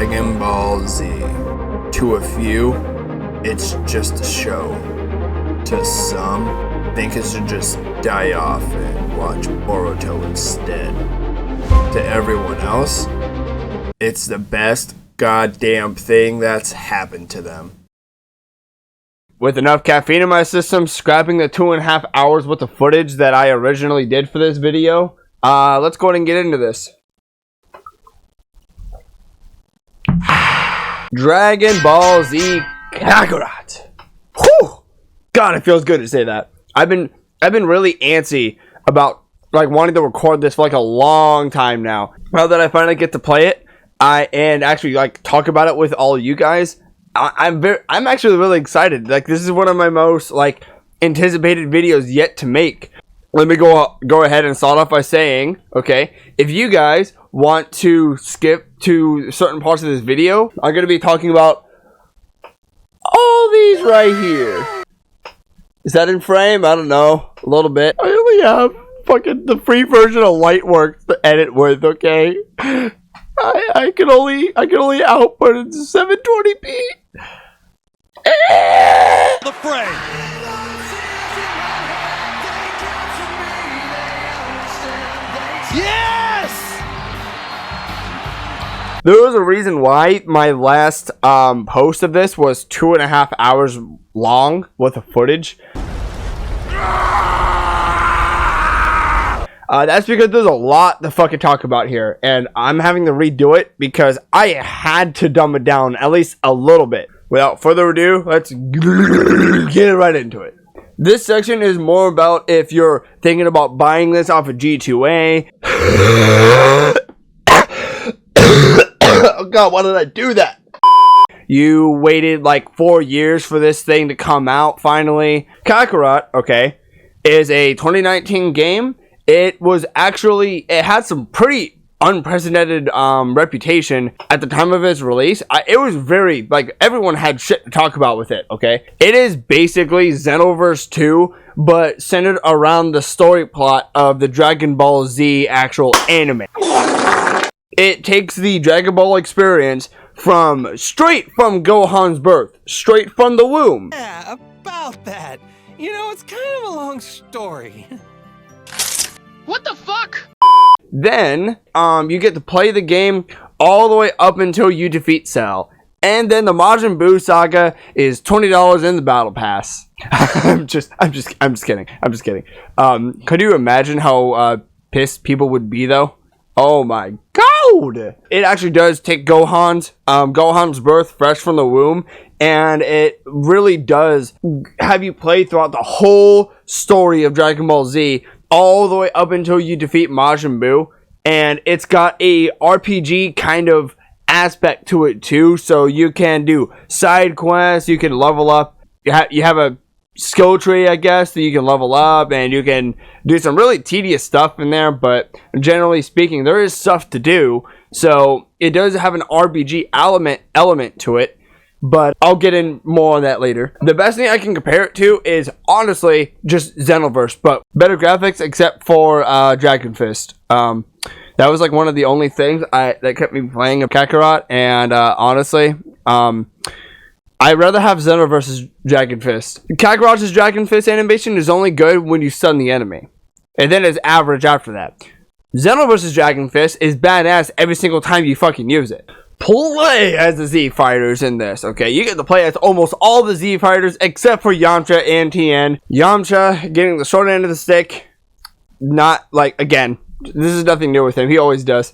Dragon Ball Z. To a few, it's just a show. To some, think it should just die off and watch Boruto instead. To everyone else, it's the best goddamn thing that's happened to them. With enough caffeine in my system, scrapping the 2.5 hours worth of footage that I originally did for this video, let's go ahead and get into this. Dragon Ball Z Kakarot. Whew! God, it feels good to say that. I've been really antsy about wanting to record this for a long time now. Now that I finally get to play it, and actually talk about it with all of you guys, I'm actually really excited. This is one of my most anticipated videos yet to make. Let me go ahead and start off by saying, okay, if you guys want to skip to certain parts of this video, I'm going to be talking about all these right here. Is that in frame? I don't know. A little bit. I only have fucking the free version of Lightworks to edit with, okay? I can only output it to 720p. The fray. Yes! There was a reason why my last post of this was 2.5 hours long worth of footage. That's because there's a lot to fucking talk about here, and I'm having to redo it because I had to dumb it down at least a little bit. Without further ado, let's get right into it. This section is more about if you're thinking about buying this off of G2A. Oh god, why did I do that? You waited 4 years for this thing to come out finally. Kakarot, okay, is a 2019 game. It had some pretty unprecedented reputation at the time of its release. It was very, everyone had shit to talk about with it, okay? It is basically Xenoverse 2, but centered around the story plot of the Dragon Ball Z actual anime. It takes the Dragon Ball experience straight from Gohan's birth, straight from the womb. Yeah, about that. It's kind of a long story. What the fuck? Then, you get to play the game all the way up until you defeat Cell. And then the Majin Buu saga is $20 in the battle pass. I'm just kidding. Could you imagine how pissed people would be though? Oh my god! It actually does take Gohan's birth fresh from the womb, and it really does have you play throughout the whole story of Dragon Ball Z, all the way up until you defeat Majin Buu, and it's got a RPG kind of aspect to it too, so you can do side quests, you can level up, you have a skill tree, I guess, that you can level up, and you can do some really tedious stuff in there, but generally speaking, there is stuff to do, so it does have an RPG element to it, but I'll get in more on that later. The best thing I can compare it to is honestly just Xenoverse, but better graphics except for Dragon Fist. That was one of the only things that kept me playing of Kakarot, and honestly, I'd rather have Xenoverse's Dragon Fist. Kakarot's Dragon Fist animation is only good when you stun the enemy, and then it's average after that. Xenoverse's Dragon Fist is badass every single time you fucking use it. Play as the Z fighters in this, okay? You get to play as almost all the Z fighters except for Yamcha and Tien. Yamcha getting the short end of the stick. Not again, this is nothing new with him. He always does.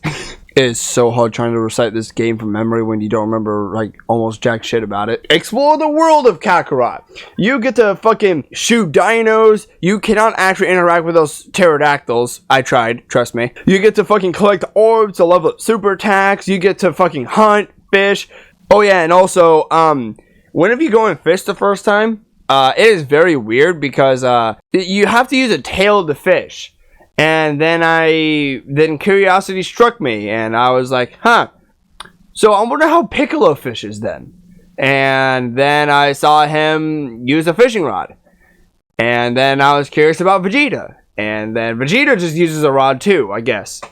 It is so hard trying to recite this game from memory when you don't remember almost jack shit about it. Explore the world of Kakarot. You get to fucking shoot dinos. You cannot actually interact with those pterodactyls. I tried, trust me. You get to fucking collect orbs to level up super attacks. You get to fucking hunt, fish. Oh yeah, and also, whenever you go and fish the first time, it is very weird because you have to use a tail to fish. And then curiosity struck me, and I was like, huh. So I wonder how Piccolo fishes then. And then I saw him use a fishing rod. And then I was curious about Vegeta. And then Vegeta just uses a rod too, I guess.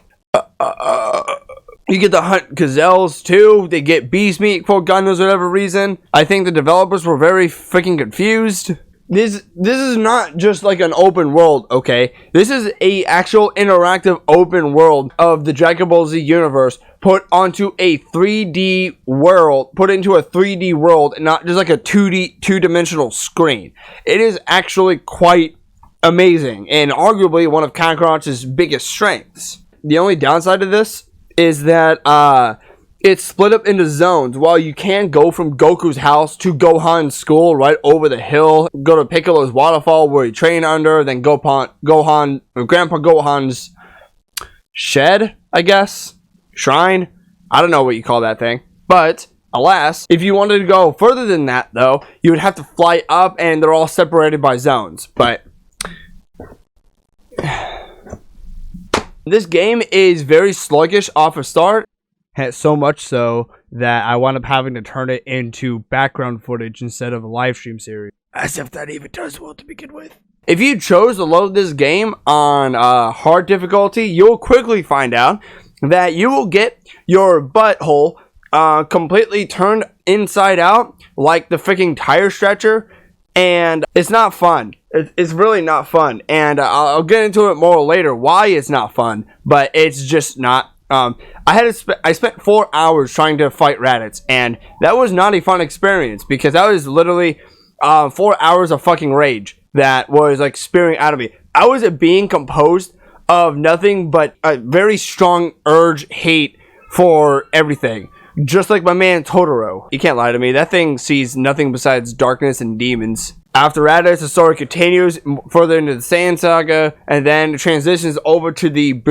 You get to hunt gazelles too. They get beast meat for God knows whatever reason. I think the developers were very freaking confused. This is not just like an open world, okay? This is a actual interactive open world of the Dragon Ball Z universe put onto a 3D world, put into a 3D world, and not just like a 2D, two-dimensional screen. It is actually quite amazing and arguably one of Kakarot's biggest strengths. The only downside of this is that it's split up into zones. While you can go from Goku's house to Gohan's school right over the hill, go to Piccolo's waterfall where he trained under, then Grandpa Gohan's shed, I guess, shrine. I don't know what you call that thing. But alas, if you wanted to go further than that though, you would have to fly up and they're all separated by zones. But this game is very sluggish off a start. So much so that I wound up having to turn it into background footage instead of a live stream series. As if that even does well to begin with. If you chose to load this game on hard difficulty, you'll quickly find out that you will get your butthole completely turned inside out like the freaking tire stretcher. And it's not fun. It's really not fun. And I'll get into it more later why it's not fun. But it's just not. I spent 4 hours trying to fight Raditz, and that was not a fun experience because that was literally 4 hours of fucking rage that was like spewing out of me. I was a being composed of nothing but a very strong hate for everything. Just like my man Totoro. You can't lie to me. That thing sees nothing besides darkness and demons. After Raditz, the story continues further into the Saiyan Saga, and then it transitions over to the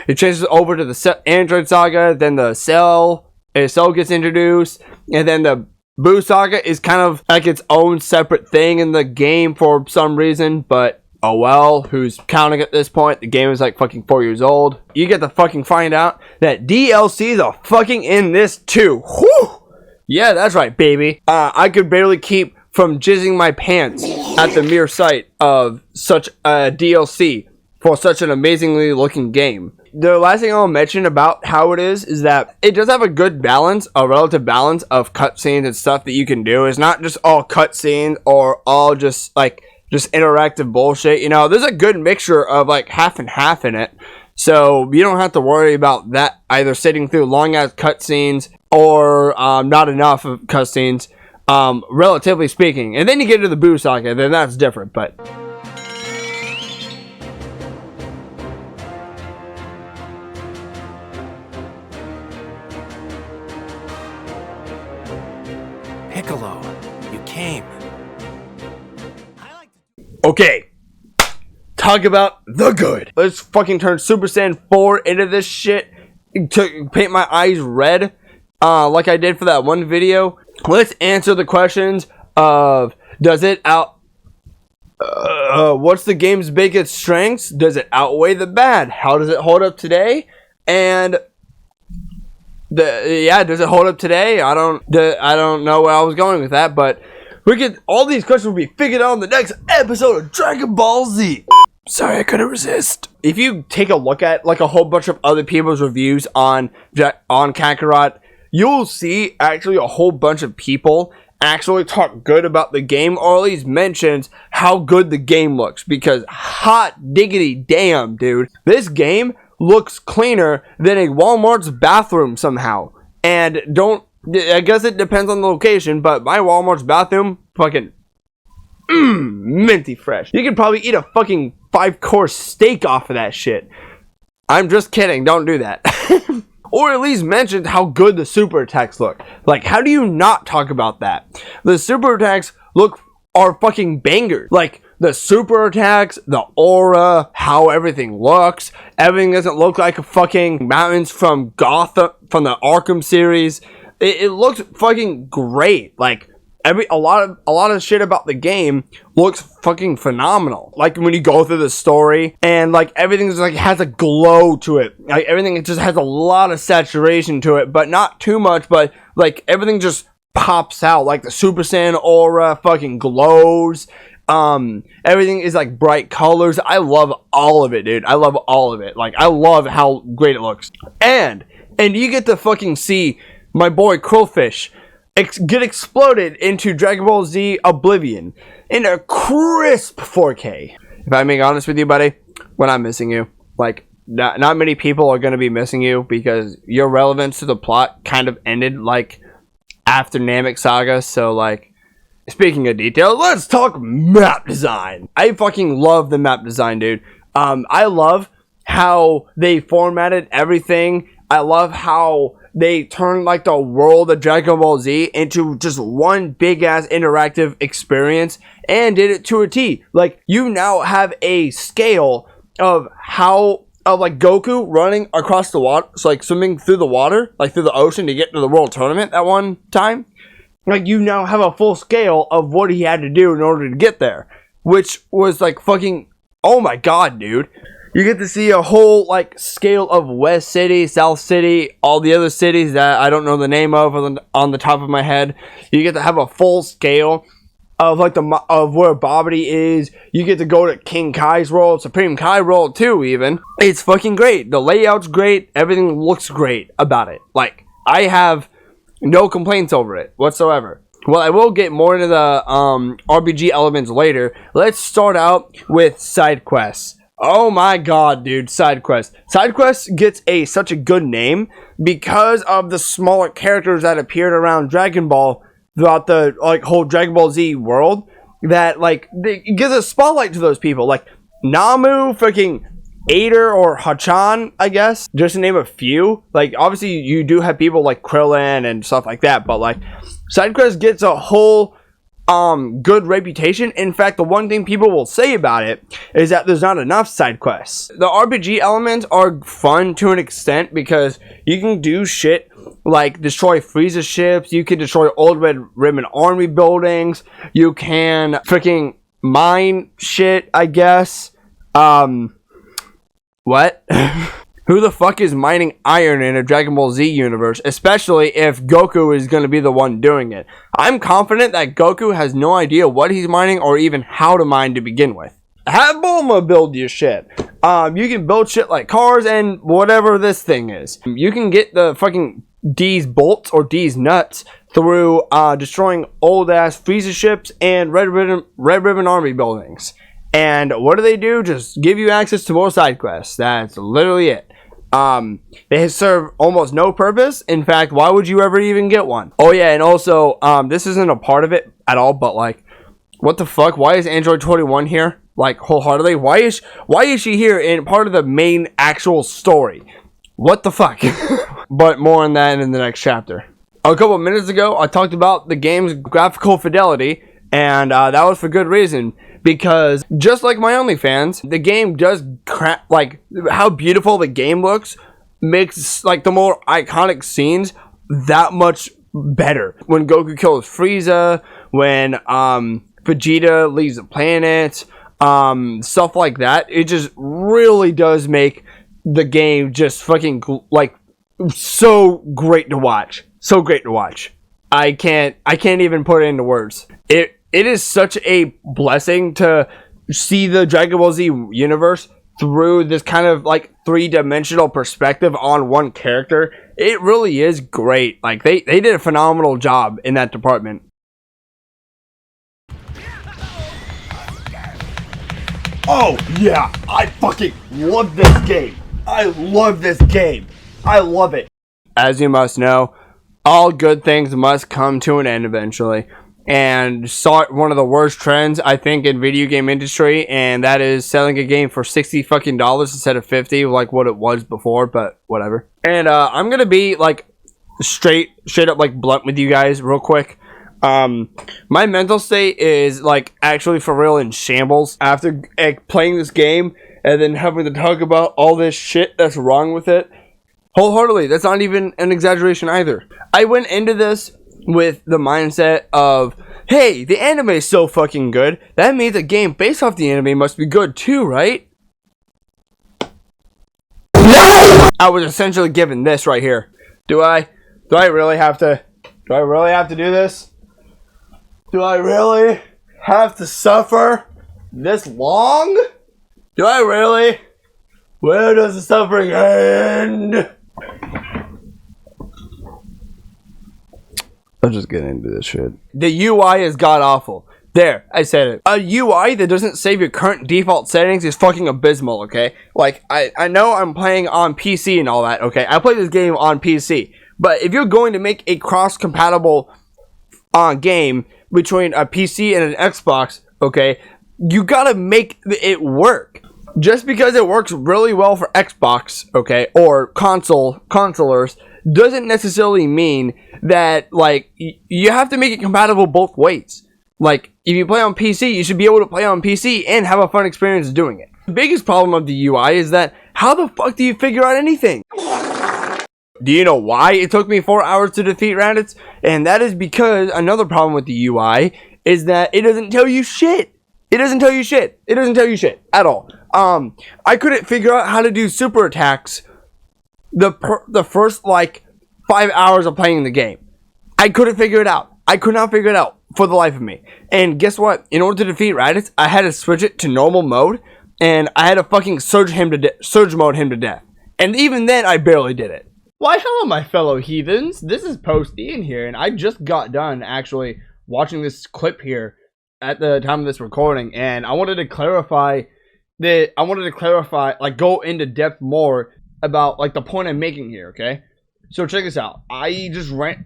It changes over to the Android Saga, then the Cell gets introduced, and then the Boo Saga is kind of like its own separate thing in the game for some reason, but oh well, who's counting at this point? The game is like fucking 4 years old. You get to fucking find out that DLCs are fucking in this too. Whew! Yeah, that's right, baby. I could barely keep from jizzing my pants at the mere sight of such a DLC for such an amazingly looking game. The last thing I'll mention about how it is that it does have a good balance, a relative balance of cutscenes and stuff that you can do. It's not just all cutscenes or all just interactive bullshit. You know, there's a good mixture of like half and half in it. So you don't have to worry about that either sitting through long ass cutscenes or not enough of cutscenes, relatively speaking. And then you get to the Boo Saga, then that's different, but Piccolo, you came. okay, talk about the good. Let's fucking turn Super Saiyan 4 into this shit to paint my eyes red like I did for that one video. Let's answer the questions of what's the game's biggest strengths? Does it outweigh the bad? How does it hold up today? And does it hold up today? I don't know where I was going with that, but all these questions will be figured out in the next episode of Dragon Ball Z. Sorry, I couldn't resist. If you take a look at like a whole bunch of other people's reviews on Kakarot, you'll see actually a whole bunch of people actually talk good about the game, or at least mentions how good the game looks, because hot diggity damn, dude, this game looks cleaner than a Walmart's bathroom somehow. And I guess it depends on the location, but my Walmart's bathroom, fucking minty fresh. You could probably eat a fucking 5-course steak off of that shit. I'm just kidding, don't do that. Or at least mention how good the super attacks look. Like, how do you not talk about that? The super attacks are fucking bangers. Like, the super attacks, the aura, how everything looks. Everything doesn't look like a fucking mountains from Gotham, from the Arkham series. It looks fucking great. Like, a lot of shit about the game looks fucking phenomenal. Like when you go through the story and like everything's like has a glow to it. Like everything just has a lot of saturation to it, but not too much. But like everything just pops out. Like the Super Saiyan aura fucking glows. Everything is like bright colors. I love all of it, dude. I love all of it. Like, I love how great it looks. And you get to fucking see my boy Krillfish get exploded into Dragon Ball Z Oblivion in a crisp 4K. If I'm being honest with you, buddy, when I'm missing you, like, not many people are going to be missing you because your relevance to the plot kind of ended, like, after Namek Saga. So, like, speaking of detail, let's talk map design. I fucking love the map design, dude. I love how they formatted everything. I love how they turned, like, the world of Dragon Ball Z into just one big-ass interactive experience and did it to a T. Like, you now have a scale of like, Goku running across the water, so, like, swimming through the water, like, through the ocean to get to the world tournament at one time. Like, you now have a full scale of what he had to do in order to get there, which was, like, fucking, oh my god, dude. You get to see a whole, like, scale of West City, South City, all the other cities that I don't know the name of on the top of my head. You get to have a full scale of, like, of where Babidi is. You get to go to King Kai's world, Supreme Kai world too, even. It's fucking great. The layout's great. Everything looks great about it. Like, I have no complaints over it whatsoever. Well, I will get more into the RPG elements later. Let's start out with side quests. Oh my god, dude, side quests. Side quests gets such a good name because of the smaller characters that appeared around Dragon Ball throughout the, like, whole Dragon Ball Z world, that, like, it gives a spotlight to those people, like Namu, freaking Ader, or Hachan, I guess, just to name a few. Like, obviously you do have people like Krillin and stuff like that, but, like, side quest gets a whole good reputation. In fact, the one thing people will say about it is that there's not enough side quests. The RPG elements are fun to an extent because you can do shit like destroy Frieza ships, you can destroy Old Red Ribbon Army buildings, you can freaking mine shit, I guess. What? Who the fuck is mining iron in a Dragon Ball Z universe, especially if Goku is going to be the one doing it? I'm confident that Goku has no idea what he's mining or even how to mine to begin with. Have Bulma build your shit. You can build shit like cars and whatever this thing is. You can get the fucking D's bolts or D's nuts through destroying old ass Frieza ships and Red Ribbon Army buildings. And what do? Just give you access to more side quests. That's literally it. They serve almost no purpose. In fact, why would you ever even get one? Oh yeah, and also, this isn't a part of it at all, but, like, what the fuck? Why is Android 21 here? Like, wholeheartedly? Why is she here in part of the main actual story? What the fuck? But more on that in the next chapter. A couple of minutes ago, I talked about the game's graphical fidelity, and that was for good reason. Because just like my OnlyFans, the game does like, how beautiful the game looks makes, like, the more iconic scenes that much better. When Goku kills Frieza, when Vegeta leaves the planet, stuff like that, it just really does make the game just fucking, like, so great to watch. So great to watch. I can't even put it into words. It is such a blessing to see the Dragon Ball Z universe through this kind of, like, three-dimensional perspective on one character. It really is great. Like, they did a phenomenal job in that department. Oh yeah, I fucking love this game. I love this game. I love it. As you must know, all good things must come to an end eventually. And saw one of the worst trends, I think, in video game industry, and that is selling a game for $60 fucking instead of $50, like what it was before, but whatever. And I'm gonna be, like, straight up, like, blunt with you guys real quick. My mental state is, like, actually for real in shambles after playing this game and then having to talk about all this shit that's wrong with it. Wholeheartedly, that's not even an exaggeration either. I went into this with the mindset of, hey, the anime is so fucking good, that means a game based off the anime must be good too, right? I was essentially given this right here. Do I really have to do this? Do I really have to suffer this long? Do I really? Where does the suffering end? I'll just get into this shit. The UI is god awful. There, I said it. A UI that doesn't save your current default settings is fucking abysmal, okay? Like, I know I'm playing on PC and all that, okay? I play this game on PC. But if you're going to make a cross-compatible game between a PC and an Xbox, okay, you gotta make it work. Just because it works really well for Xbox, okay, or consolers, doesn't necessarily mean that, like, you have to make it compatible both ways. Like, if you play on PC, you should be able to play on PC and have a fun experience doing it. The biggest problem of the UI is that, how the fuck do you figure out anything? Do you know why it took me 4 hours to defeat Raditz? And that is because another problem with the UI is that it doesn't tell you shit. It doesn't tell you shit. It doesn't tell you shit at all. I couldn't figure out how to do super attacks the first, like, 5 hours of playing the game. I couldn't figure it out. I could not figure it out for the life of me. And guess what? In order to defeat Raditz, I had to switch it to normal mode, and I had to fucking surge mode him to death. And even then, I barely did it. Why, hello, my fellow heathens. This is Post Ian here, and I just got done actually watching this clip here at the time of this recording, and I wanted to clarify like, go into depth more about, like, the point I'm making here, okay? So check this out. I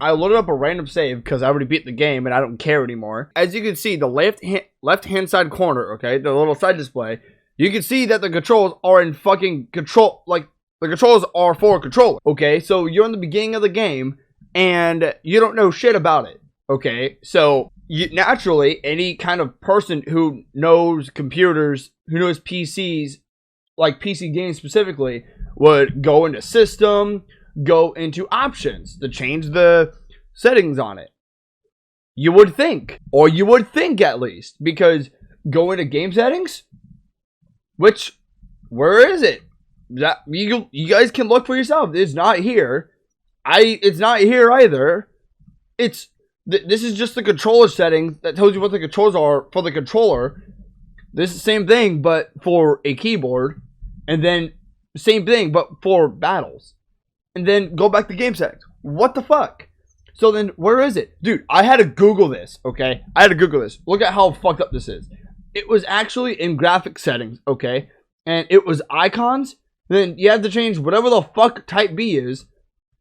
loaded up a random save because I already beat the game and I don't care anymore. As you can see, the left hand side corner, okay, the little side display, you can see that the controls are in fucking control, like, the controls are for a controller, okay? So you're in the beginning of the game and you don't know shit about it, okay? So naturally, any kind of person who knows computers, who knows PCs, like PC games specifically, would go into system, go into options to change the settings on it. You would think, or you would think at least, because go into game settings, where is it? That you guys can look for yourself. It's not here. It's not here either. This is just the controller settings that tells you what the controls are for the controller. This is the same thing, but for a keyboard, and then same thing, but for battles. And then go back to game settings. What the fuck? So then, where is it? Dude, I had to Google this, okay? I had to Google this. Look at how fucked up this is. It was actually in graphic settings, okay? And it was icons. Then you have to change whatever the fuck type B is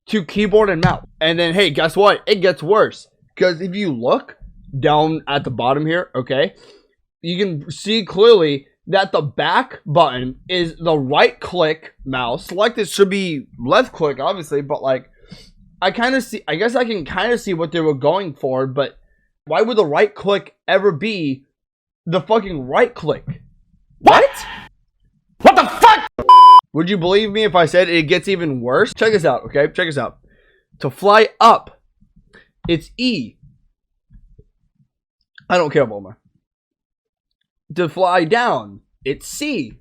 to keyboard and mouse. And then, hey, guess what? It gets worse. Because if you look down at the bottom here, okay? You can see clearly that the back button is the right click mouse. Selected should be left click, obviously, but like, I guess I can kind of see what they were going for, but why would the right click ever be the fucking right click? What? What the fuck? Would you believe me if I said it gets even worse? Check this out, okay? Check this out. To fly up, it's E. I don't care, Bulma. To fly down, it's C.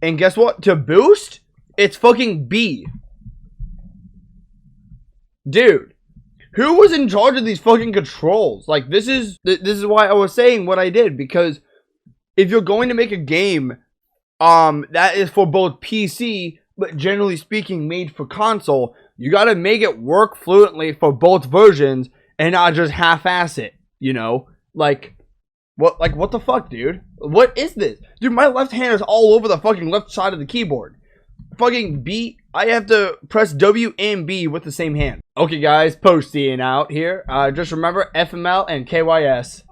And guess what? To boost, it's fucking B. Dude, who was in charge of these fucking controls? Like, this is why I was saying what I did, because if you're going to make a game that is for both PC, but generally speaking made for console, you gotta make it work fluently for both versions and not just half-ass it, you know? Like, what the fuck, dude? What is this? Dude, my left hand is all over the fucking left side of the keyboard. Fucking B, I have to press W and B with the same hand. Okay, guys, Posting out here. Just remember FML and KYS.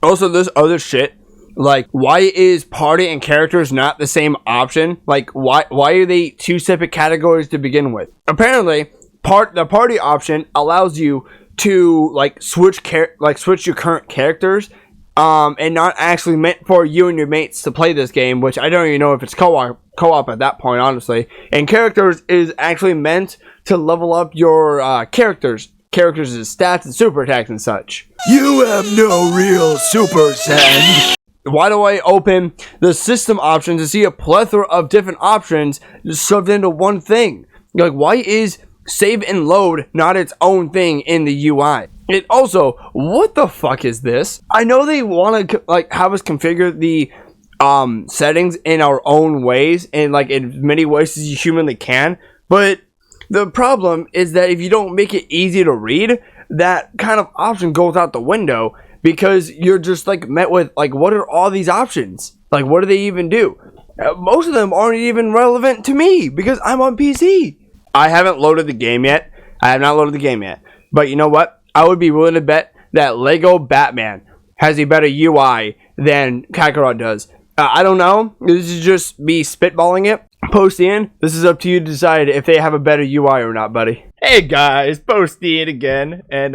Also, there's other shit. Like, why is party and characters not the same option? Like, why are they two separate categories to begin with? Apparently, the party option allows you to like switch your current characters, and not actually meant for you and your mates to play this game, which I don't even know if it's co-op at that point, honestly. And characters is actually meant to level up your characters' stats and super attacks and such. You have no real super sense. Why do I open the system option to see a plethora of different options shoved into one thing? Like, why is save and load not its own thing in the UI. It also, what the fuck is this? I know they want to like have us configure the settings in our own ways and like in many ways as you humanly can, but the problem is that if you don't make it easy to read, that kind of option goes out the window because you're just like met with like, what are all these options? Like, what do they even do? Most of them aren't even relevant to me because I'm on PC. I haven't loaded the game yet. I have not loaded the game yet. But you know what? I would be willing to bet that Lego Batman has a better UI than Kakarot does. I don't know. This is just me spitballing it. Postian, this is up to you to decide if they have a better UI or not, buddy. Hey guys, Postian again, and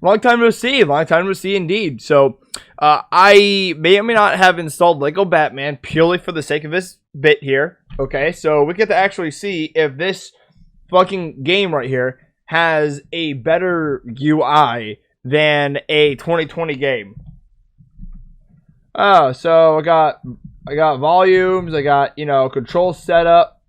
long time no see indeed. So I may or may not have installed Lego Batman purely for the sake of this bit here. Okay, so we get to actually see if this fucking game right here has a better UI than a 2020 game. Oh, so I got volumes, I got, you know, control setup.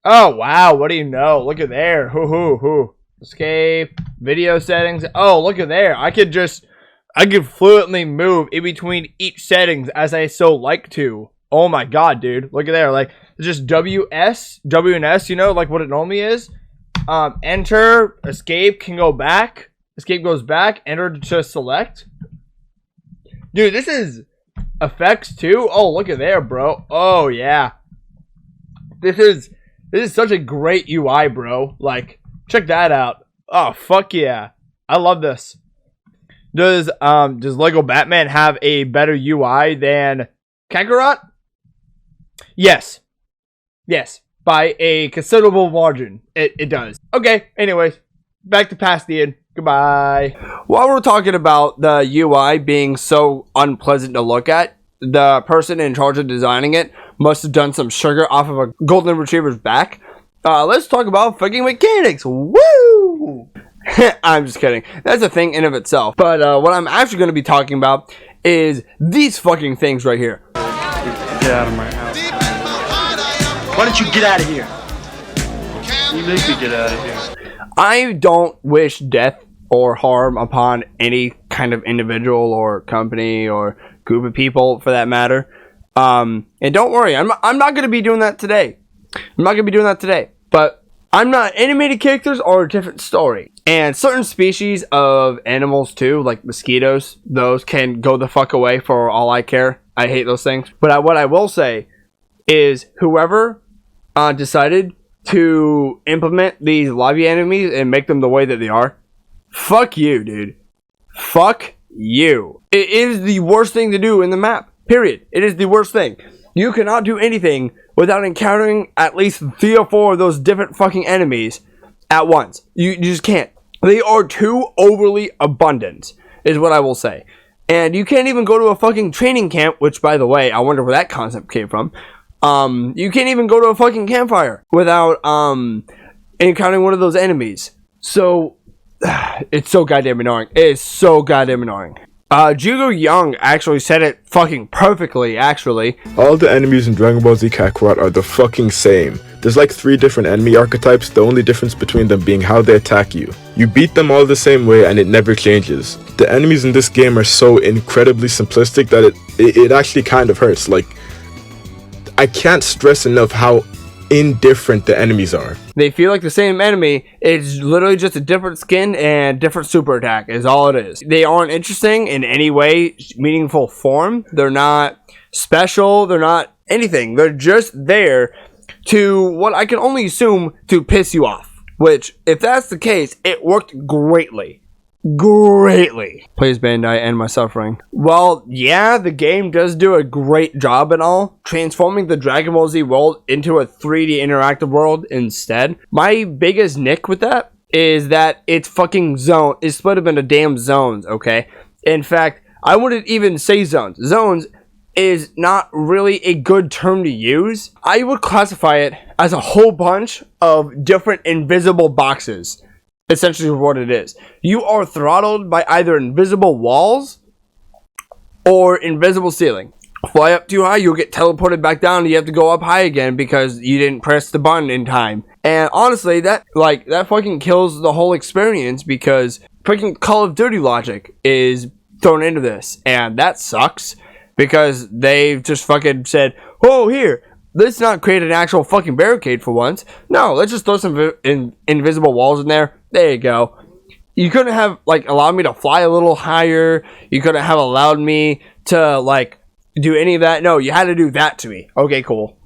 Oh wow, what do you know? Look at there. Hoo. Escape, video settings. Oh, look at there. I could fluently move in between each settings as I so like to. Oh my god, dude. Look at there. Like, it's just W and S, you know, like what it normally is. Enter, escape can go back. Escape goes back, enter to select. Dude, this is effects too. Oh, look at there, bro. Oh yeah. This is such a great UI, bro. Like, check that out. Oh, fuck yeah. I love this. Does Lego Batman have a better UI than Kakarot? Yes. Yes. By a considerable margin. It does. Okay, anyways. Back to Pastian. Goodbye. While we're talking about the UI being so unpleasant to look at, the person in charge of designing it must have done some sugar off of a golden retriever's back. Let's talk about fucking mechanics. Woo! I'm just kidding. That's a thing in of itself. But what I'm actually going to be talking about is these fucking things right here. Get out of my house. Why don't you get out of here? You make me get out of here. I don't wish death or harm upon any kind of individual or company or group of people for that matter. And don't worry, I'm not going to be doing that today. But I'm not. Animated characters are a different story. And certain species of animals too, like mosquitoes, those can go the fuck away for all I care. I hate those things. But what I will say is whoever decided to implement these lobby enemies and make them the way that they are, fuck you, dude. Fuck you. It is the worst thing to do in the map. Period. It is the worst thing. You cannot do anything without encountering at least 3 or 4 of those different fucking enemies at once. You just can't. They are too overly abundant, is what I will say. And you can't even go to a fucking training camp, which, by the way, I wonder where that concept came from. You can't even go to a fucking campfire without encountering one of those enemies. So it's so goddamn annoying. It is so goddamn annoying. Jugo Young actually said it fucking perfectly, actually. All the enemies in Dragon Ball Z Kakarot are the fucking same. There's like 3 different enemy archetypes, the only difference between them being how they attack you. You beat them all the same way and it never changes. The enemies in this game are so incredibly simplistic that it actually kind of hurts. Like, I can't stress enough how indifferent the enemies are. They feel like the same enemy. It's literally just a different skin and different super attack is all it is. They aren't interesting in any way, meaningful form. They're not special. They're not anything. They're just there to, what I can only assume, to piss you off. Which, if that's the case, it worked greatly. Please, Bandai, end my suffering. Well, yeah, the game does do a great job and all, transforming the Dragon Ball Z world into a 3D interactive world instead. My biggest nick with that is that it's fucking it's split up into damn zones, okay? In fact, I wouldn't even say zones. Zones is not really a good term to use. I would classify it as a whole bunch of different invisible boxes. Essentially what it is. You are throttled by either invisible walls or invisible ceiling. fly up too high, you'll get teleported back down and you have to go up high again because you didn't press the button in time. And honestly, that fucking kills the whole experience because freaking Call of Duty logic is thrown into this, and that sucks because they've just fucking said, oh, here, let's not create an actual fucking barricade for once. No, let's just throw some invisible walls in there. There you go. You couldn't have allowed me to fly a little higher. You couldn't have allowed me to do any of that. No, you had to do that to me. Okay, cool.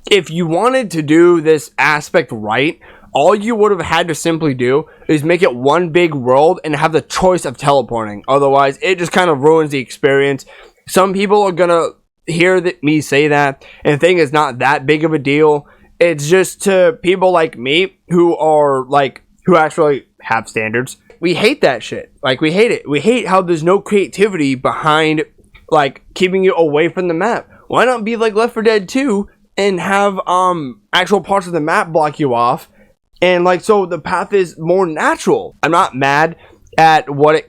If you wanted to do this aspect right, all you would have had to simply do is make it one big world and have the choice of teleporting. Otherwise, it just kind of ruins the experience. Some people are gonna hear me say that and think it's not that big of a deal. It's just to people like me who are who actually have standards. We hate that shit. We hate it. We hate how there's no creativity behind keeping you away from the map. Why not be like Left 4 Dead 2 and have actual parts of the map block you off, and so the path is more natural. I'm not mad at what it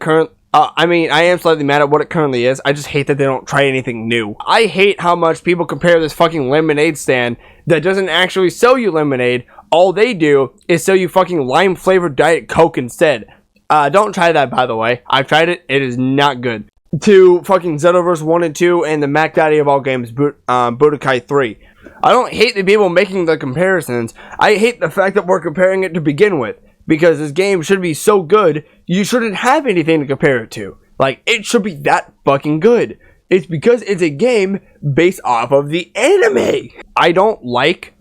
I am slightly mad at what it currently is. I just hate that they don't try anything new. I hate how much people compare this fucking lemonade stand that doesn't actually sell you lemonade. All they do is sell you fucking lime flavored Diet Coke instead. Don't try that, by the way. I've tried it. It is not good. To fucking Xenoverse 1 and 2 and the Mac Daddy of all games, Budokai 3. I don't hate the people making the comparisons. I hate the fact that we're comparing it to begin with. Because this game should be so good, you shouldn't have anything to compare it to. It should be that fucking good. It's because it's a game based off of the anime. I don't like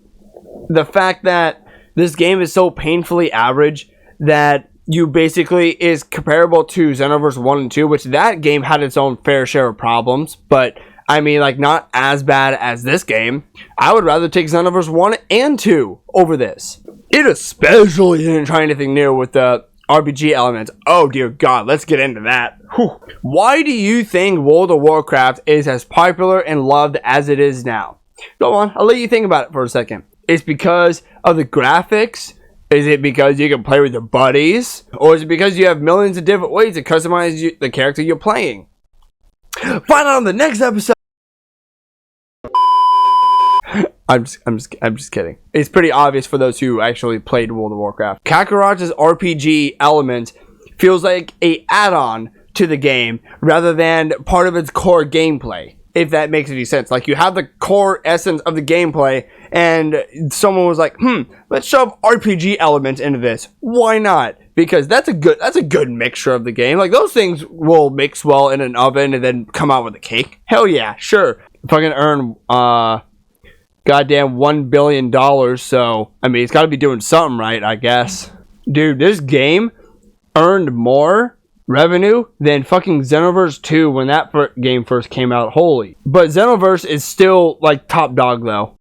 the fact that this game is so painfully average that you basically is comparable to Xenoverse 1 and 2, which that game had its own fair share of problems, but not as bad as this game. I would rather take Xenoverse 1 and 2 over this. It especially didn't try anything new with the RPG elements. Oh dear God, let's get into that. Whew. Why do you think World of Warcraft is as popular and loved as it is now? Go on, I'll let you think about it for a second. It's because of the graphics? Is it because you can play with your buddies? Or is it because you have millions of different ways to customize the character you're playing? Find out on the next episode. I'm just kidding. It's pretty obvious for those who actually played World of Warcraft. Kakarot's RPG element feels like a add-on to the game rather than part of its core gameplay. If that makes any sense. You have the core essence of the gameplay and someone was like, let's shove RPG elements into this. Why not? Because that's a good mixture of the game. Those things will mix well in an oven and then come out with a cake. Hell yeah, sure. If I can earn goddamn $1 billion, so it's got to be doing something right, I guess. Dude, this game earned more revenue than fucking Xenoverse 2 when that game first came out. Holy. But Xenoverse is still top dog though.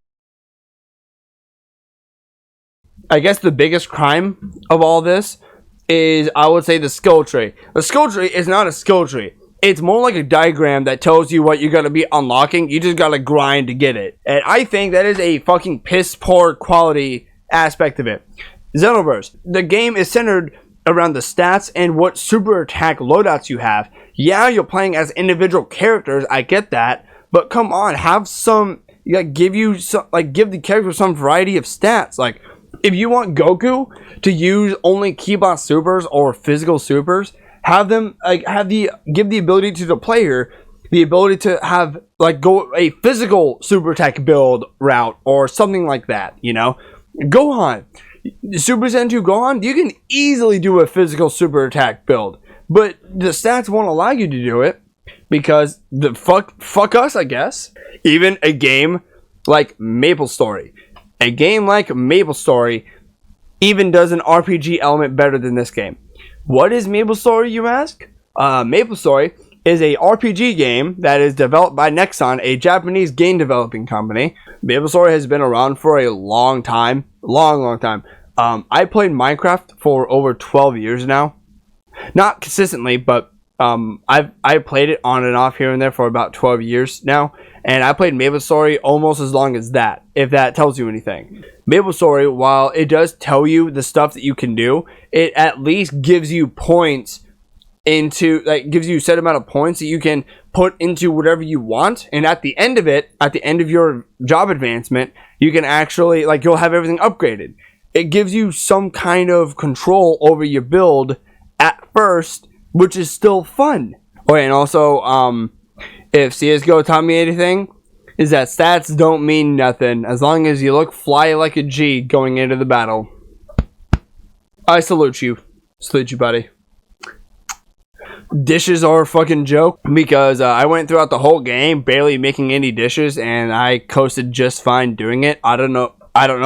I guess the biggest crime of all this is, I would say, the skill tree. The skill tree is not a skill tree. It's more like a diagram that tells you what you're going to be unlocking. You just got to grind to get it. And I think that is a fucking piss poor quality aspect of it. Xenoverse. The game is centered around the stats and what super attack loadouts you have. Yeah, you're playing as individual characters. I get that. But come on, have some... give the character some variety of stats. If you want Goku to use only Keyboss supers or physical supers, have them give the ability to the player the ability to have go a physical super attack build route or something like that. Gohan, Super Saiyan 2 Gohan, you can easily do a physical super attack build, but the stats won't allow you to do it because the fuck us, I guess. Even a game like MapleStory. A game like MapleStory even does an RPG element better than this game. What is MapleStory, you ask? MapleStory is a RPG game that is developed by Nexon, a Japanese game developing company. MapleStory has been around for a long time. Long time. I played Minecraft for over 12 years now. Not consistently, but I played it on and off here and there for about 12 years now. And I played MapleStory almost as long as that, if that tells you anything. MapleStory, while it does tell you the stuff that you can do, it at least gives you points into, like, gives you a set amount of points that you can put into whatever you want, and at the end of it, at the end of your job advancement, you can actually, like, you'll have everything upgraded. It gives you some kind of control over your build at first, which is still fun. Oh, and also, if CSGO taught me anything, is that stats don't mean nothing as long as you look fly like a G going into the battle. I salute you. Salute you, buddy. Dishes are a fucking joke because I went throughout the whole game barely making any dishes and I coasted just fine doing it. I don't know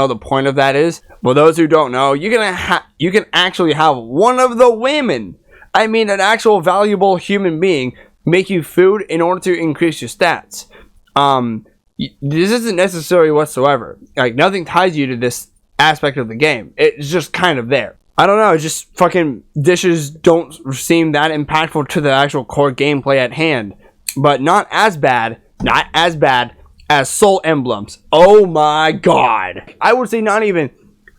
the point of that is. Well, those who don't know, you can actually have one of the women, I mean an actual valuable human being, make you food in order to increase your stats. This isn't necessary whatsoever. Like, nothing ties you to this aspect of the game. It's just kind of there. I don't know, just fucking dishes don't seem that impactful to the actual core gameplay at hand. But not as bad as soul emblems. Oh my god. I would say not even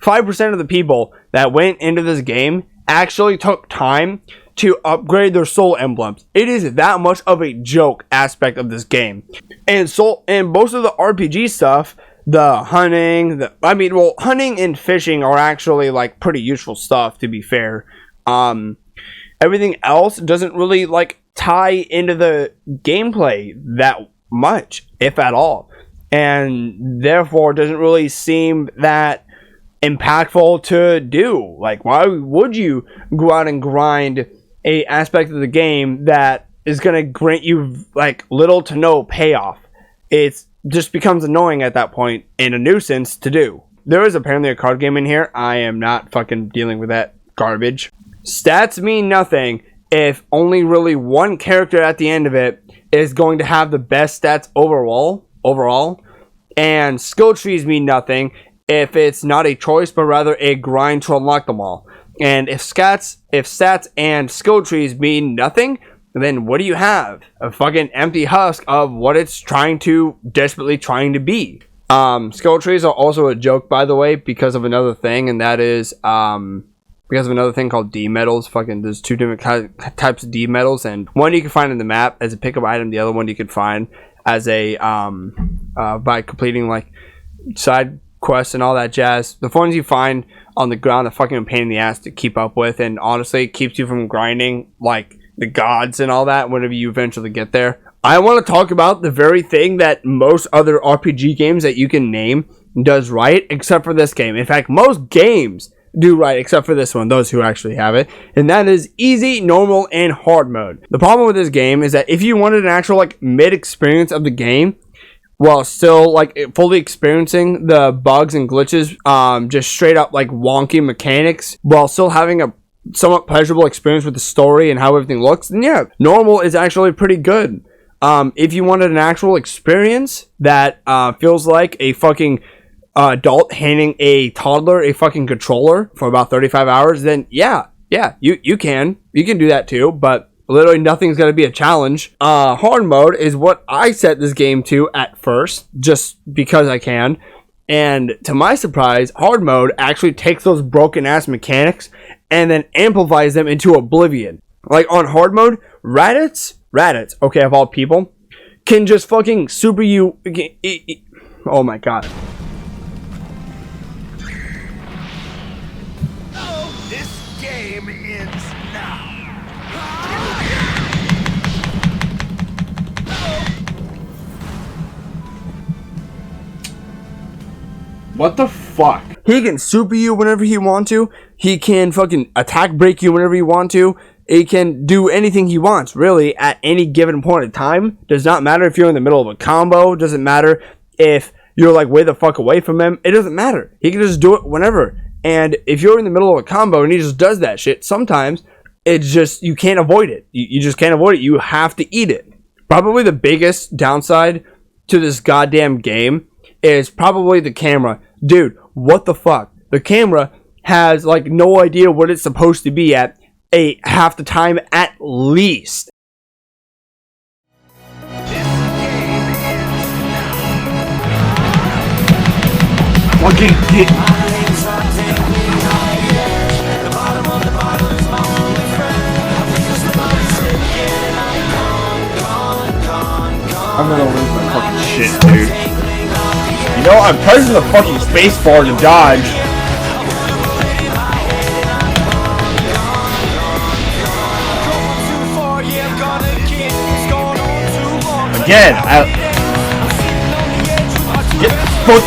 5% of the people that went into this game actually took time to upgrade their soul emblems. It is that much of a joke aspect of this game. And most of the RPG stuff, the hunting, hunting and fishing are actually like pretty useful stuff, to be fair. Everything else doesn't really like tie into the gameplay that much, if at all, and therefore doesn't really seem that impactful to do. Like, why would you go out and grind a aspect of the game that is going to grant you like little to no payoff? It just becomes annoying at that point and a nuisance to do. There is apparently a card game in here. I am not fucking dealing with that garbage. Stats mean nothing if only really one character at the end of it is going to have the best stats overall, and skill trees mean nothing if it's not a choice but rather a grind to unlock them all. And if stats and skill trees mean nothing, then what do you have? A fucking empty husk of what it's desperately trying to be. Skill trees are also a joke, by the way, because of another thing, and that is because of another thing called D medals. Fucking, there's two different types of D medals, and one you can find in the map as a pickup item. The other one you can find as a by completing like side quests and all that jazz. The ones you find on the ground are fucking a pain in the ass to keep up with, and honestly, it keeps you from grinding like the gods and all that whenever you eventually get there. I want to talk about the very thing that most other RPG games that you can name does right, except for this game. In fact, most games do right except for this one, those who actually have it, and that is easy, normal, and hard mode. The problem with this game is that if you wanted an actual like mid experience of the game while still like fully experiencing the bugs and glitches, just straight up like wonky mechanics, while still having a somewhat pleasurable experience with the story and how everything looks, then yeah, normal is actually pretty good. If you wanted an actual experience that feels like a fucking adult handing a toddler a fucking controller for about 35 hours, then yeah, you can do that too, but literally nothing's going to be a challenge. Hard mode is what I set this game to at first, just because I can. And to my surprise, hard mode actually takes those broken ass mechanics and then amplifies them into oblivion. Like on hard mode, Raditz, okay, of all people, can just fucking super you. Oh my god. Oh, this game ends now. What the fuck? He can super you whenever he wants to. He can fucking attack break you whenever he wants to. He can do anything he wants, really, at any given point in time. Does not matter if you're in the middle of a combo. Doesn't matter if you're like way the fuck away from him. It doesn't matter. He can just do it whenever. And if you're in the middle of a combo and he just does that shit, sometimes it's just, you can't avoid it. You just can't avoid it. You have to eat it. Probably the biggest downside to this goddamn game is probably the camera. Dude, what the fuck? The camera has like no idea what it's supposed to be at half the time at least. Fucking get. I'm gonna lose my fucking shit, dude. You know, I'm pressing the fucking space bar to dodge. Again, get fuck.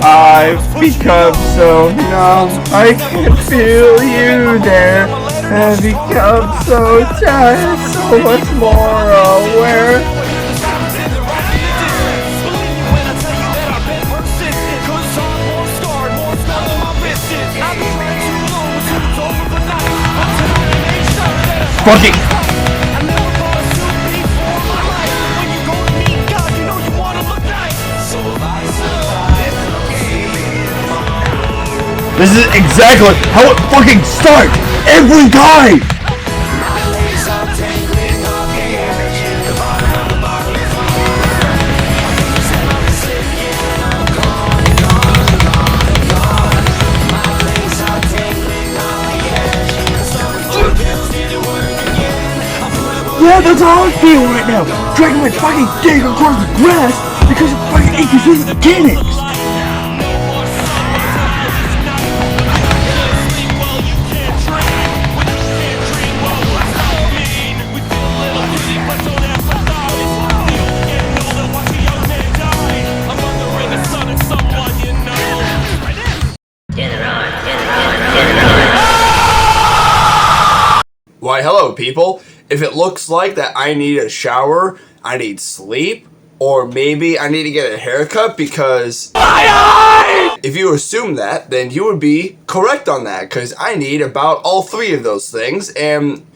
I've become so numb, I can feel you there. I've become so tired, so much more aware. Fucking. This is exactly how it fucking starts every time! Yeah, that's how I feel right now! Dragging my fucking dick across the grass because of fucking inconsistent mechanics! Why, hello, people. If it looks like that I need a shower, I need sleep, or maybe I need to get a haircut because... If you assume that, then you would be correct on that, because I need about all three of those things, and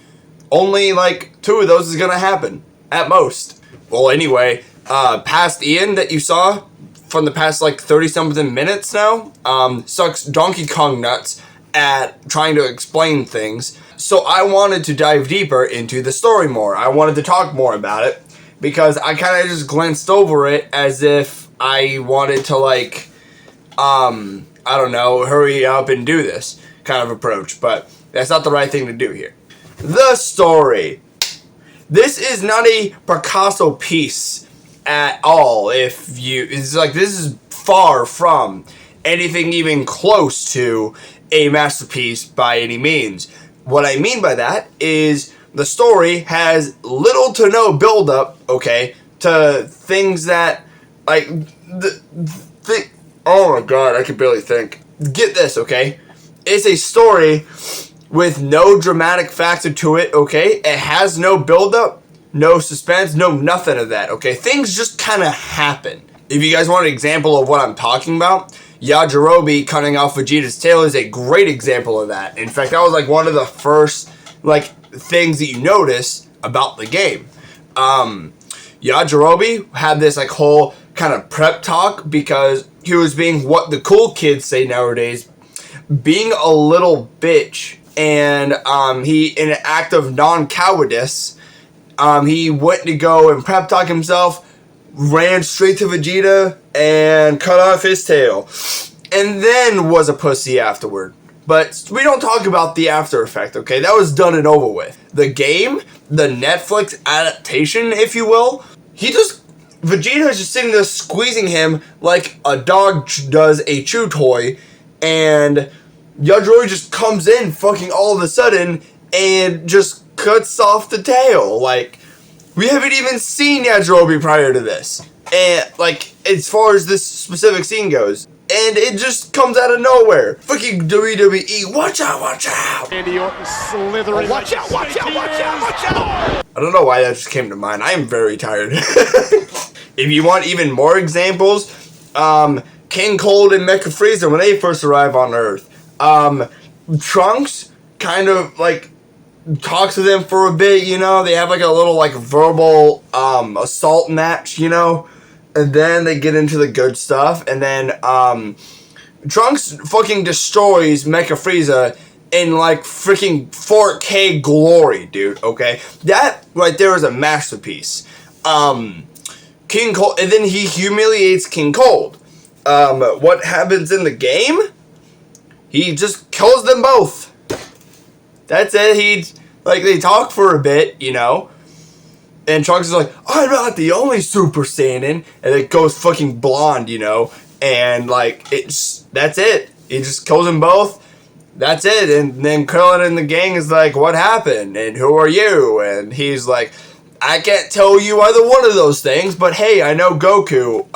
only, like, 2 of those is gonna happen, at most. Well, anyway, past Ian that you saw from the past, like, 30-something minutes now, sucks Donkey Kong nuts at trying to explain things. So I wanted to dive deeper into the story more. I wanted to talk more about it because I kind of just glanced over it as if I wanted to, like, I don't know, hurry up and do this kind of approach, but that's not the right thing to do here. The story. This is not a Picasso piece at all. It's like, this is far from anything even close to a masterpiece by any means. What I mean by that is the story has little to no build-up, okay, to things that, like, oh my god, I can barely think. Get this, okay? It's a story with no dramatic factor to it, okay? It has no build-up, no suspense, no nothing of that, okay? Things just kind of happen. If you guys want an example of what I'm talking about, Yajirobe cutting off Vegeta's tail is a great example of that. In fact, that was like one of the first like things that you notice about the game. Yajirobe had this like whole kind of prep talk because he was being what the cool kids say nowadays, being a little bitch, and he, in an act of non-cowardice, he went to go and prep talk himself, ran straight to Vegeta and cut off his tail, and then was a pussy afterward. But we don't talk about the after effect, okay? That was done and over with. The game, the Netflix adaptation, if you will, Vegeta is just sitting there squeezing him like a dog does a chew toy, and Yajirobe just comes in fucking all of a sudden and just cuts off the tail. Like, we haven't even seen Yajirobe prior to this. And, like, as far as this specific scene goes. And it just comes out of nowhere. Fucking WWE, watch out, watch out! Andy Orton slithering. Watch out, watch out, watch out, watch out! I don't know why that just came to mind. I am very tired. If you want even more examples, King Cold and Mecha Frieza, when they first arrive on Earth. Trunks kind of, like, talks to them for a bit, you know? They have, like, a little, like, verbal, assault match, you know? And then they get into the good stuff, and then, Trunks fucking destroys Mecha Frieza in, like, freaking 4K glory, dude, okay? That right there is a masterpiece. King Cold, and then he humiliates King Cold. What happens in the game? He just kills them both. That's it. They talk for a bit, you know. And Trunks is like, I'm not the only Super Saiyan. And it goes fucking blonde, you know. And, like, that's it. He just kills them both. That's it. And then Krillin and the gang is like, what happened? And who are you? And he's like, I can't tell you either one of those things, but hey, I know Goku.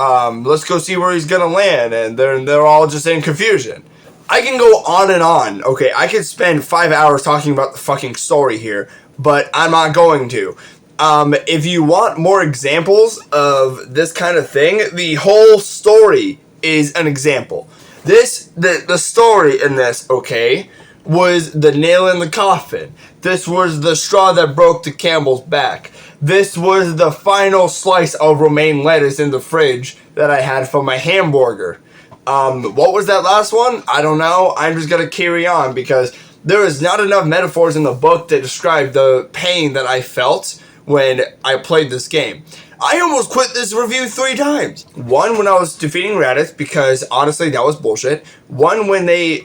Let's go see where he's gonna land. And they're all just in confusion. I can go on and on. Okay, I could spend 5 hours talking about the fucking story here, but I'm not going to. If you want more examples of this kind of thing, the whole story is an example. The story in this, okay, was the nail in the coffin. This was the straw that broke the camel's back. This was the final slice of romaine lettuce in the fridge that I had for my hamburger. What was that last one? I don't know. I'm just gonna carry on because there is not enough metaphors in the book to describe the pain that I felt when I played this game. I almost quit this review 3 times. One when I was defeating Raditz because honestly that was bullshit. One when they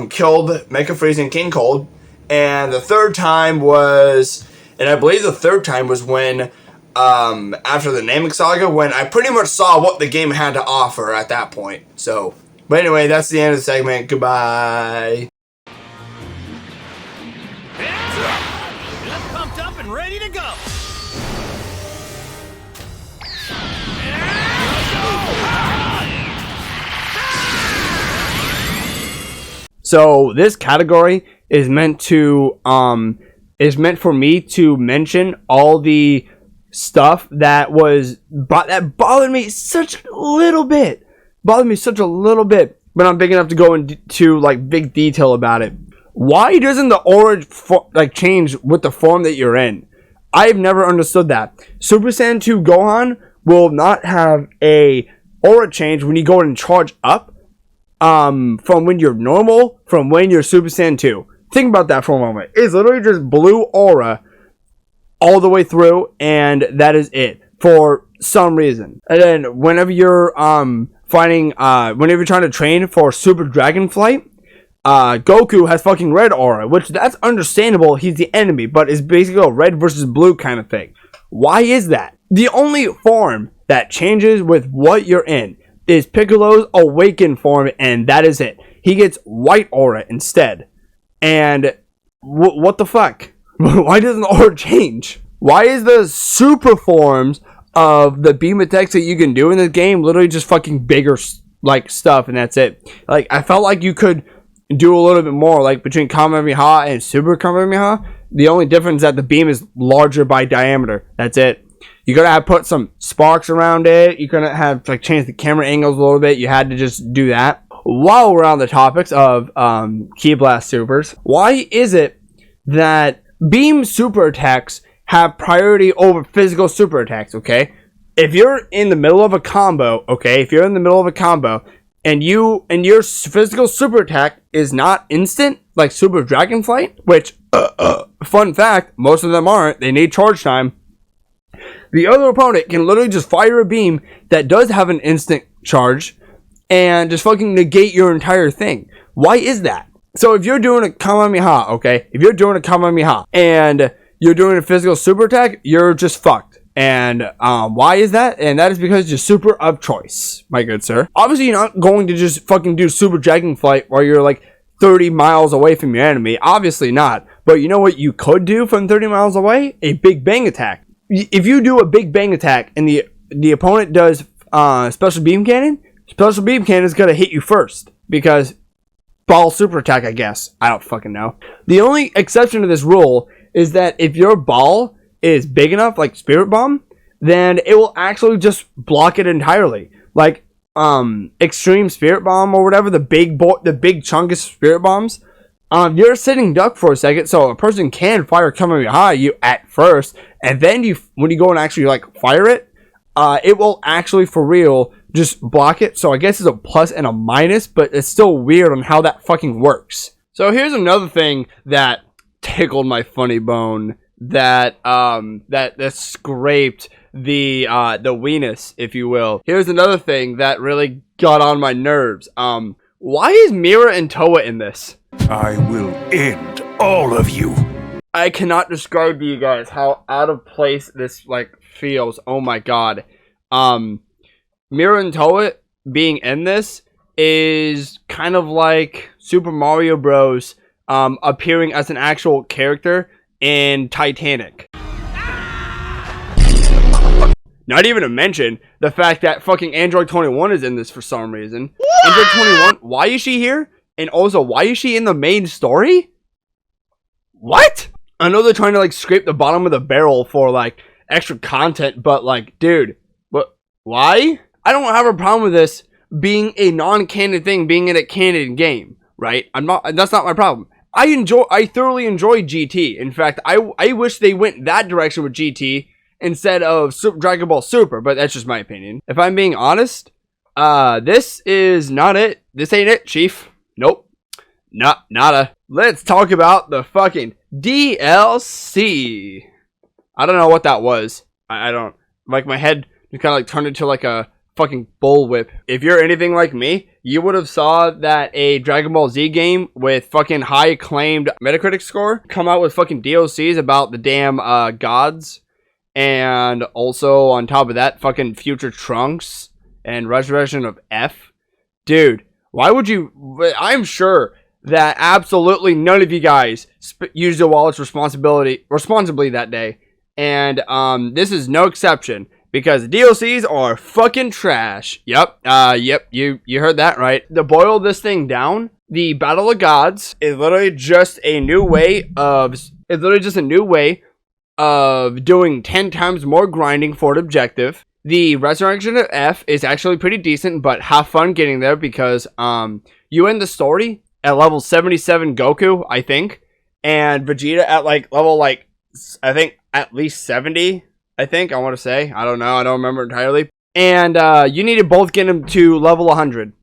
killed Mecha Freeze and King Cold. And the third time was, and I believe the third time was when after the Namek Saga, when I pretty much saw what the game had to offer at that point. So, but anyway, that's the end of the segment. Goodbye. Just pumped up and ready to go. So this category is meant for me to mention all the stuff that bothered me such a little bit. But I'm big enough to go into like big detail about it. Why doesn't the aura change with the form that you're in? I've never understood that. Super Saiyan 2 Gohan will not have a aura change when you go and charge up. From when you're normal, from when you're Super Saiyan 2. Think about that for a moment. It's literally just blue aura all the way through, and that is it for some reason. And then whenever you're whenever you're trying to train for Super Dragon Flight, Goku has fucking red aura, which that's understandable. He's the enemy, but it's basically a red versus blue kind of thing. Why is that? The only form that changes with what you're in is Piccolo's awakened form, and that is it. He gets white aura instead. And what the fuck? Why doesn't the aura change? Why is the super forms of the beam attacks that you can do in this game literally just fucking bigger like stuff, and that's it? Like, I felt like you could do a little bit more, like between Kamehameha and Super Kamehameha. The only difference is that the beam is larger by diameter. That's it. You gotta have put some sparks around it. You gotta have like change the camera angles a little bit. You had to just do that. While we're on the topics of Ki Blast Supers, why is it that beam super attacks have priority over physical super attacks? Okay, if you're in the middle of a combo, and your physical super attack is not instant, like Super Dragon Flight, which fun fact, most of them aren't. They need charge time. The other opponent can literally just fire a beam that does have an instant charge and just fucking negate your entire thing. Why is that? So if you're doing a Kamehameha, okay? If you're doing a Kamehameha and you're doing a physical super attack, you're just fucked. And why is that? And that is because you're super of choice, my good sir. Obviously, you're not going to just fucking do Super Dragon Flight while you're like 30 miles away from your enemy. Obviously not. But you know what you could do from 30 miles away? A Big Bang attack. If you do a Big Bang attack and the opponent does Special Beam Cannon is going to hit you first. Because ball super attack, I guess. I don't fucking know. The only exception to this rule is that if your ball is big enough, like Spirit Bomb, then it will actually just block it entirely. Like Extreme Spirit Bomb or whatever, the big chunkiest Spirit Bombs. You're sitting duck for a second, so a person can fire Kamehameha you at first, and then when you go and actually like fire it, it will actually for real just block it. So I guess it's a plus and a minus, but it's still weird on how that fucking works. So here's another thing that tickled my funny bone that scraped the weenus, if you will. Here's another thing that really got on my nerves. Why is Mira and Toa in this? I will end All of you. I cannot describe to you guys how out of place this like feels. Oh my god. Mira and Toa being in this is kind of like Super Mario Bros. Appearing as an actual character in Titanic. Not even to mention the fact that fucking Android 21 is in this for some reason. What? Android 21, why is she here? And also, why is she in the main story? What? I know they're trying to like scrape the bottom of the barrel for like extra content, but like, dude, what? Why? I don't have a problem with this being a non-canon thing, being in a canon game, right? That's not my problem. I thoroughly enjoy GT. In fact, I wish they went that direction with GT instead of Dragon Ball Super, but that's just my opinion. If I'm being honest, this is not it. This ain't it, Chief. Nope. Nada. Let's talk about the fucking DLC. I don't know what that was. I don't, like, my head just kind of like turned into like a fucking bullwhip. If you're anything like me, you would have saw that a Dragon Ball Z game with fucking high acclaimed Metacritic score come out with fucking DLCs about the damn gods. And also, on top of that, fucking Future Trunks and Resurrection of F. Dude, why would you... I'm sure that absolutely none of you guys used your wallets responsibly that day. And this is no exception, because the DLCs are fucking trash. Yep, you heard that right. To boil this thing down, the Battle of Gods is literally just a new way of... doing 10 times more grinding for an objective. The Resurrection of F is actually pretty decent, but have fun getting there because you end the story at level 77 Goku, I think, and Vegeta at like level like I think at least 70. I want to say. I don't know. I don't remember entirely. And you need to both get him to level 100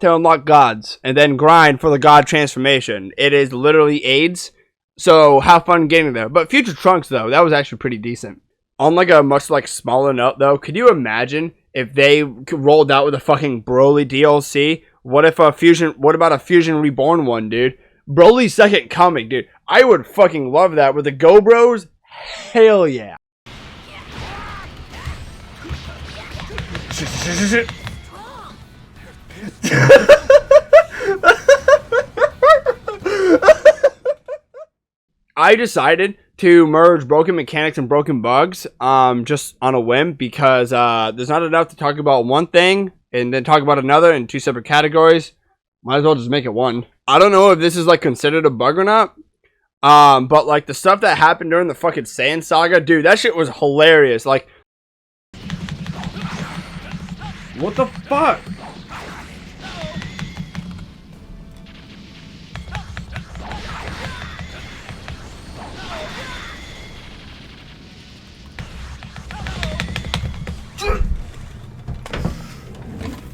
to unlock gods and then grind for the god transformation. It is literally AIDS. So have fun getting there. But Future Trunks, though, that was actually pretty decent. On like a much like smaller note, though, could you imagine if they rolled out with a fucking Broly DLC? What about a Fusion Reborn one, dude? Broly's Second Coming, dude. I would fucking love that with the Go Bros. Hell yeah. I decided to merge broken mechanics and broken bugs just on a whim because there's not enough to talk about one thing and then talk about another in two separate categories. Might as well just make it one. I don't know if this is like considered a bug or not, but like the stuff that happened during the fucking Saiyan saga, dude, that shit was hilarious. Like, what the fuck?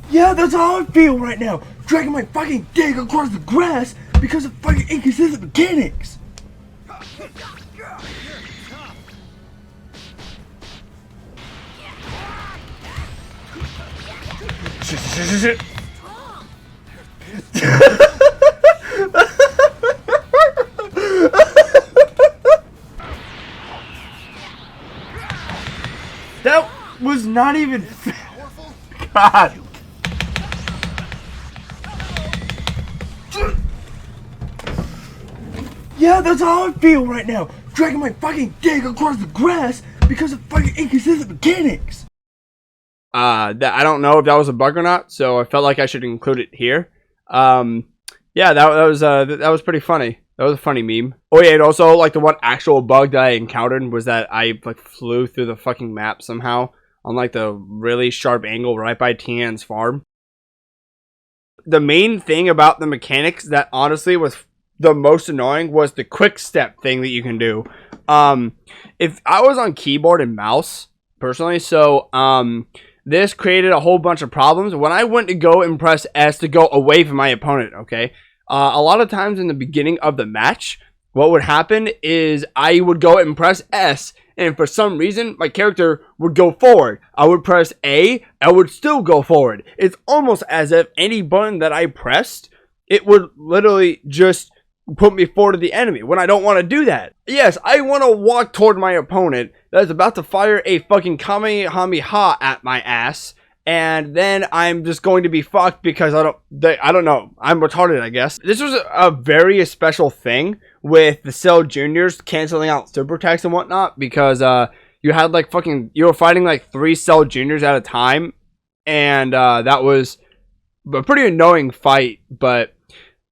Yeah, that's how I feel right now. Dragging my fucking dick across the grass because of fucking inconsistent mechanics. That was not even... God. Yeah, that's how I feel right now. Dragging my fucking dick across the grass because of fucking inconsistent mechanics. I don't know if that was a bug or not, so I felt like I should include it here. Yeah, that was pretty funny. That was a funny meme. Oh yeah, and also like the one actual bug that I encountered was that I like flew through the fucking map somehow on like the really sharp angle right by Tian's farm. The main thing about the mechanics that honestly was the most annoying was the quick step thing that you can do. If I was on keyboard and mouse personally, so this created a whole bunch of problems when I went to go and press S to go away from my opponent. Okay, a lot of times in the beginning of the match, what would happen is I would go and press S, and for some reason my character would go forward. I would press A, I would still go forward. It's almost as if any button that I pressed, it would literally just put me forward to the enemy when I don't want to do that. Yes, I want to walk toward my opponent that is about to fire a fucking Kamehameha at my ass, and then I'm just going to be fucked because I don't know. I'm retarded, I guess. This was a very special thing with the Cell Juniors canceling out super attacks and whatnot, because you had like you were fighting like 3 Cell Juniors at a time, and that was a pretty annoying fight. But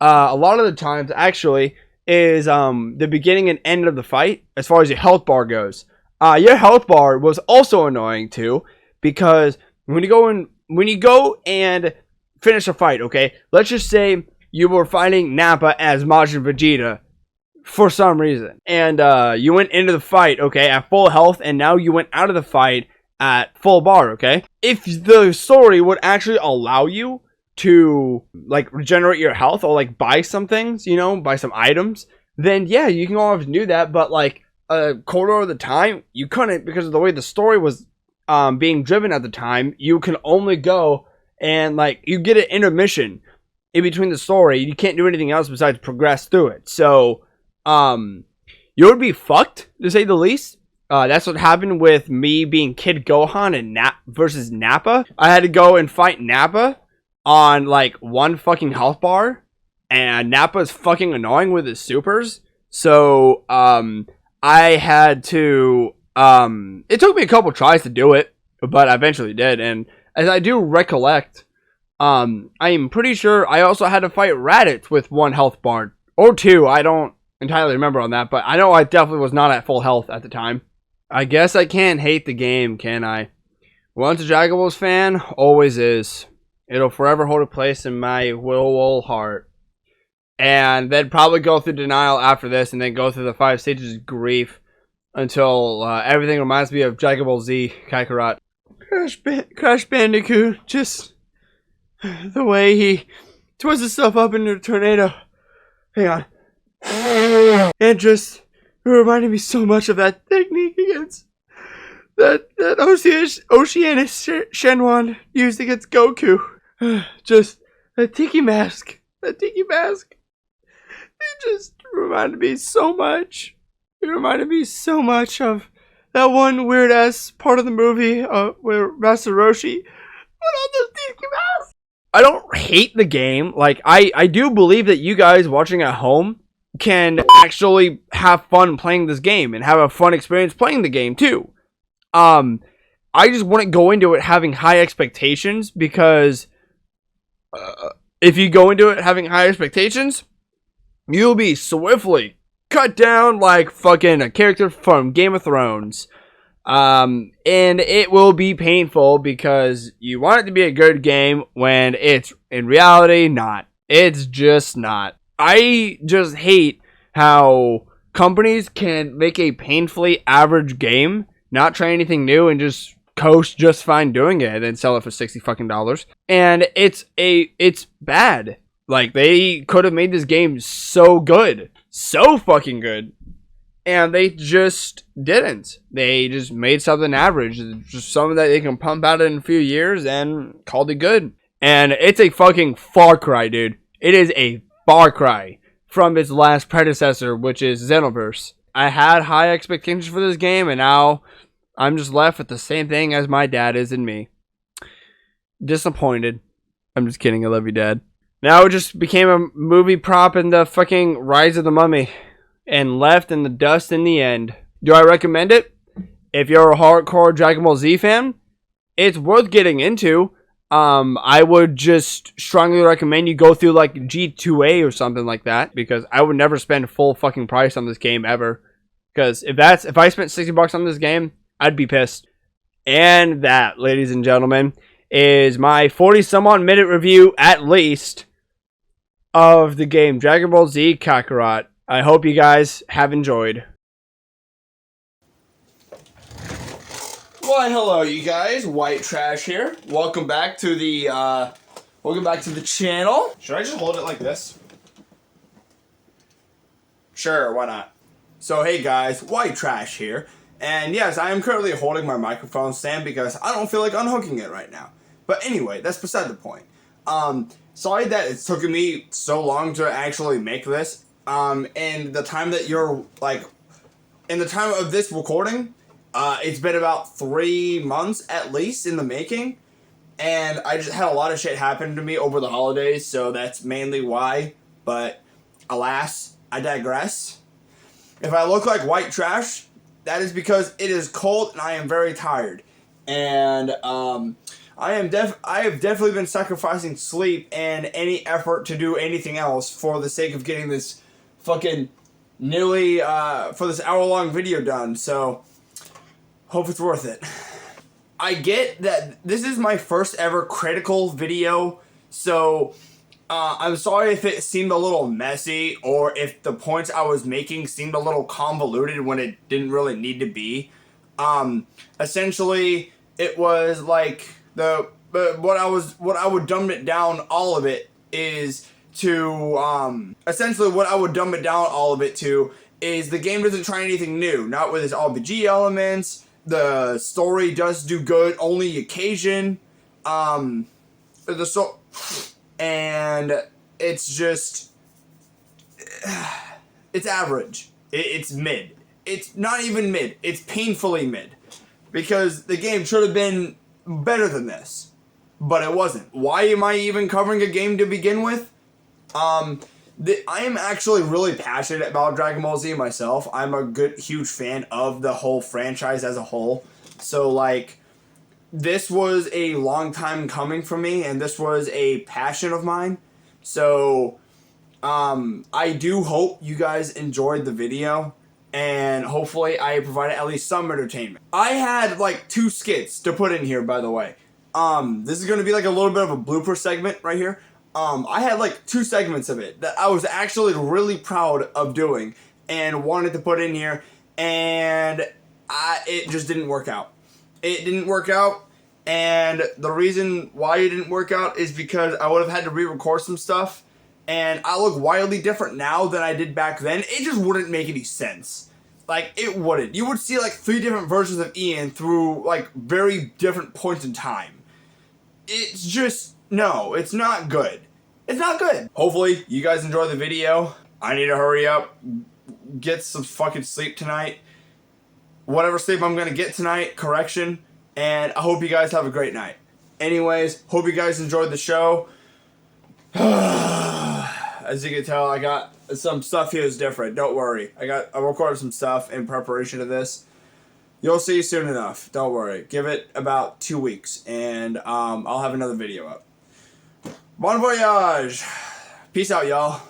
a lot of the times actually is the beginning and end of the fight as far as your health bar goes. Your health bar was also annoying too, because when you go and finish a fight, okay, let's just say you were fighting Nappa as Majin Vegeta for some reason, and you went into the fight, okay, at full health, and now you went out of the fight at full bar, okay? If the story would actually allow you to like regenerate your health or like buy some things, you know, buy some items, then yeah, you can always do that. But like a quarter of the time you couldn't, because of the way the story was being driven at the time. You can only go and like you get an intermission in between the story. You can't do anything else besides progress through it. So you would be fucked, to say the least. That's what happened with me being Kid Gohan and versus Nappa. I had to go and fight Nappa on like 1 fucking health bar, and Nappa's fucking annoying with his supers. So I had to it took me a couple tries to do it, but I eventually did. And as I do recollect, I am pretty sure I also had to fight Raditz with 1 health bar or 2. I don't entirely remember on that, but I know I definitely was not at full health at the time. I guess I can't hate the game, can I? Once a Dragon Balls fan, always is. It'll forever hold a place in my will heart. And then probably go through denial after this, and then go through the 5 stages of grief until everything reminds me of Dragon Ball Z Kakarot. Crash Bandicoot, just the way he twists himself up into a tornado. Hang on. And just it reminded me so much of that technique against that Oceanus Shenron used against Goku. Just that tiki mask. It just reminded me so much. It reminded me so much of that one weird ass part of the movie where Master Roshi put on the tiki mask. I don't hate the game. Like I do believe that you guys watching at home can actually have fun playing this game and have a fun experience playing the game too. I just wouldn't go into it having high expectations, because if you go into it having high expectations, you'll be swiftly cut down like fucking a character from Game of Thrones. And it will be painful because you want it to be a good game when it's in reality not. It's just not. I just hate how companies can make a painfully average game, not try anything new, and just coast just fine doing it, and then sell it for $60 fucking. And it's bad. Like, they could have made this game so good, so fucking good, and they just didn't. They just made something average, just something that they can pump out in a few years and called it good. And it's a fucking far cry, dude. It is a far cry from its last predecessor, which is Xenoverse. I had high expectations for this game, and now I'm just left with the same thing as my dad is in me. Disappointed. I'm just kidding. I love you, Dad. Now it just became a movie prop in the fucking Rise of the Mummy, and left in the dust in the end. Do I recommend it? If you're a hardcore Dragon Ball Z fan, it's worth getting into. I would just strongly recommend you go through like G2A or something like that, because I would never spend full fucking price on this game ever. Because if I spent $60 on this game, I'd be pissed. And that, ladies and gentlemen, is my 40 some odd minute review at least of the game Dragon Ball Z Kakarot. I hope you guys have enjoyed. Why, hello, you guys. White Trash here. Welcome back to the channel. Should I just hold it like this? Sure, why not? So, hey guys, White Trash here. And yes, I am currently holding my microphone stand because I don't feel like unhooking it right now. But anyway, that's beside the point. Sorry that it's taken me so long to actually make this. in the time that you're like, in the time of this recording, it's been about 3 months at least in the making, and I just had a lot of shit happen to me over the holidays, so that's mainly why. But alas, I digress. If I look like white trash, that is because it is cold and I am very tired, and I have definitely been sacrificing sleep and any effort to do anything else for the sake of getting this fucking nearly for this hour-long video done. So hope it's worth it. I get that this is my first ever critical video, so I'm sorry if it seemed a little messy or if the points I was making seemed a little convoluted when it didn't really need to be. Essentially, it was like what I would dumb it down all of it is to essentially what I would dumb it down all of it to is the game doesn't try anything new, not with its RPG elements. The story does do good, only occasion. And it's just, it's average. It's mid. It's not even mid. It's painfully mid. Because the game should have been better than this. But it wasn't. Why am I even covering a game to begin with? I am actually really passionate about Dragon Ball Z myself. I'm a huge fan of the whole franchise as a whole. So, like, this was a long time coming for me, and this was a passion of mine. So, I do hope you guys enjoyed the video, and hopefully I provided at least some entertainment. I had, like, 2 skits to put in here, by the way. This is going to be, like, a little bit of a blooper segment right here. I had like 2 segments of it that I was actually really proud of doing and wanted to put in here, and it just didn't work out. It didn't work out, and the reason why it didn't work out is because I would have had to re-record some stuff, and I look wildly different now than I did back then. It just wouldn't make any sense. Like, it wouldn't. You would see like 3 different versions of Ian through like very different points in time. It's just, no, it's not good. It's not good. Hopefully, you guys enjoy the video. I need to hurry up, get some fucking sleep tonight. Whatever sleep I'm gonna get tonight, correction. And I hope you guys have a great night. Anyways, hope you guys enjoyed the show. As you can tell, I got some stuff here is different. Don't worry. I recorded some stuff in preparation of this. You'll see soon enough. Don't worry. Give it about 2 weeks, and I'll have another video up. Bon voyage! Peace out, y'all.